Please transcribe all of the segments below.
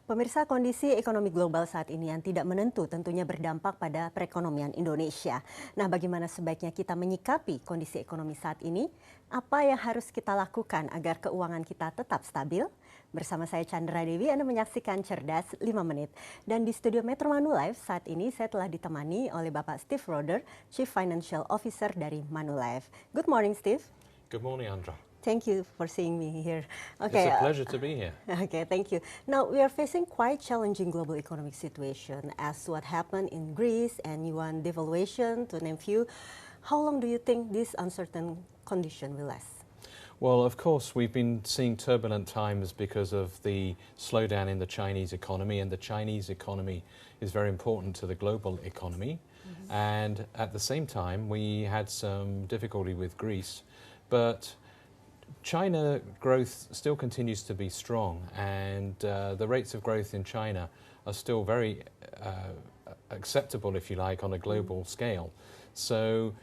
Pemirsa, kondisi ekonomi global saat ini yang tidak menentu tentunya berdampak pada perekonomian Indonesia. Nah, bagaimana sebaiknya kita menyikapi kondisi ekonomi saat ini? Apa yang harus kita lakukan agar keuangan kita tetap stabil? Bersama saya Chandra Dewi, Anda menyaksikan Cerdas 5 Menit. Dan di studio Metro Manulife saat ini saya telah ditemani oleh Bapak Steve Roder, Chief Financial Officer dari Manulife. Good morning, Steve. Good morning, Andra. Thank you for seeing me here. It's a pleasure to be here. Okay, thank you. Now, we are facing quite challenging global economic situation as what happened in Greece and yuan devaluation, to name few. How long do you think this uncertain condition will last? Well, of course, we've been seeing turbulent times because of the slowdown in the Chinese economy, and the Chinese economy is very important to the global economy. And at the same time, we had some difficulty with Greece, but China growth still continues to be strong, and the rates of growth in China are still very acceptable, if you like, on a global scale. So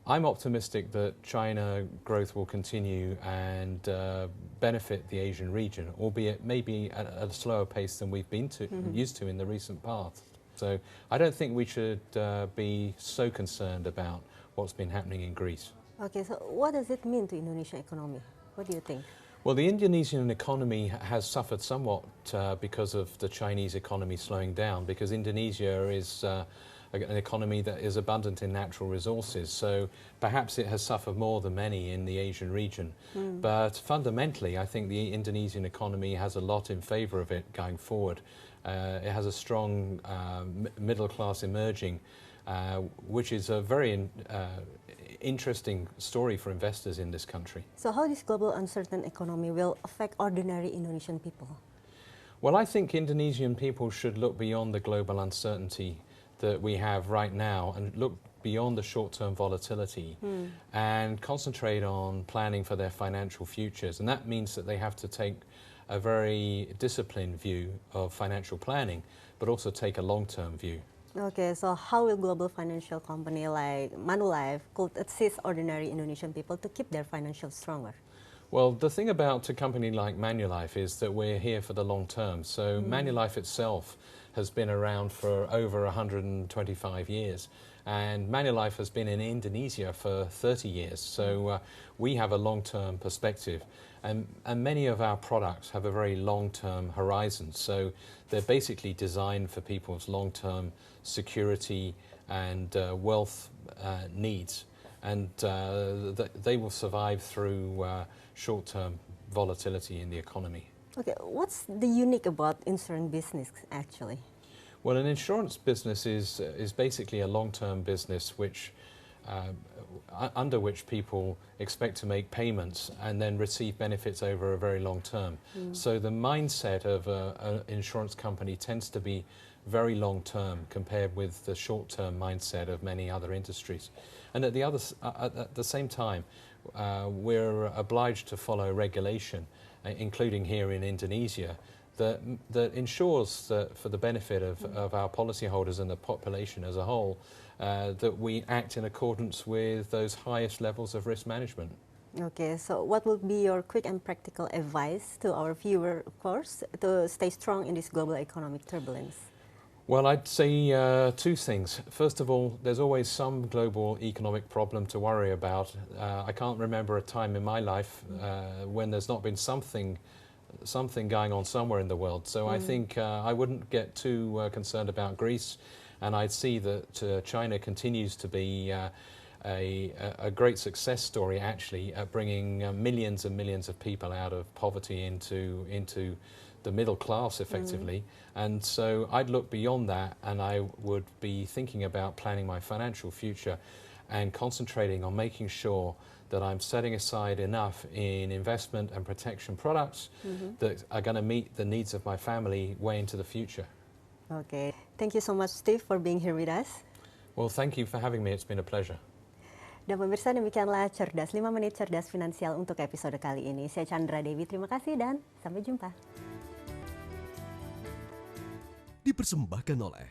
I'm optimistic that China growth will continue and benefit the Asian region, albeit maybe at a slower pace than we've been used to in the recent past. So I don't think we should be so concerned about what's been happening in Greece. Okay, so what does it mean to Indonesian economy? What do you think? Well, the Indonesian economy has suffered somewhat because of the Chinese economy slowing down, because Indonesia is an economy that is abundant in natural resources, so perhaps it has suffered more than many in the Asian region. But fundamentally, I think the Indonesian economy has a lot in favor of it going forward. It has a strong middle class emerging, which is a very interesting story for investors in this country. So how this global uncertain economy will affect ordinary Indonesian people? Well, I think Indonesian people should look beyond the global uncertainty that we have right now and look beyond the short-term volatility and concentrate on planning for their financial futures. And that means that they have to take a very disciplined view of financial planning, but also take a long-term view. Okay, so how will global financial company like Manulife could assist ordinary Indonesian people to keep their financials stronger? Well, the thing about a company like Manulife is that we're here for the long term. So Manulife itself has been around for over 125 years, and Manulife has been in Indonesia for 30 years. So we have a long-term perspective, and many of our products have a very long-term horizon. So they're basically designed for people's long-term security and wealth needs, and they will survive through short-term volatility in the economy. Okay, what's the unique about insurance business actually? Well, an insurance business is basically a long-term business which under which people expect to make payments and then receive benefits over a very long term. So the mindset of an insurance company tends to be very long term compared with the short term mindset of many other industries. And at the same time, we're obliged to follow regulation, including here in Indonesia, that ensures that for the benefit of our policyholders and the population as a whole, that we act in accordance with those highest levels of risk management. Okay, so what would be your quick and practical advice to our viewer, of course, to stay strong in this global economic turbulence? Well, I'd say two things. First of all, there's always some global economic problem to worry about. I can't remember a time in my life when there's not been something going on somewhere in the world. So I think I wouldn't get too concerned about Greece, and I'd see that China continues to be a great success story, actually, at bringing millions and millions of people out of poverty into the middle class, effectively. And so I'd look beyond that, and I would be thinking about planning my financial future and concentrating on making sure that I'm setting aside enough in investment and protection products that are going to meet the needs of my family way into the future. Okay, thank you so much, Steve, for being here with us. Well, thank you for having me. It's been a pleasure. Dan pemirsa, demikianlah Cerdas 5 Menit Cerdas Finansial untuk episode kali ini. Saya Chandra Dewi, terima kasih dan sampai jumpa. Dipersembahkan oleh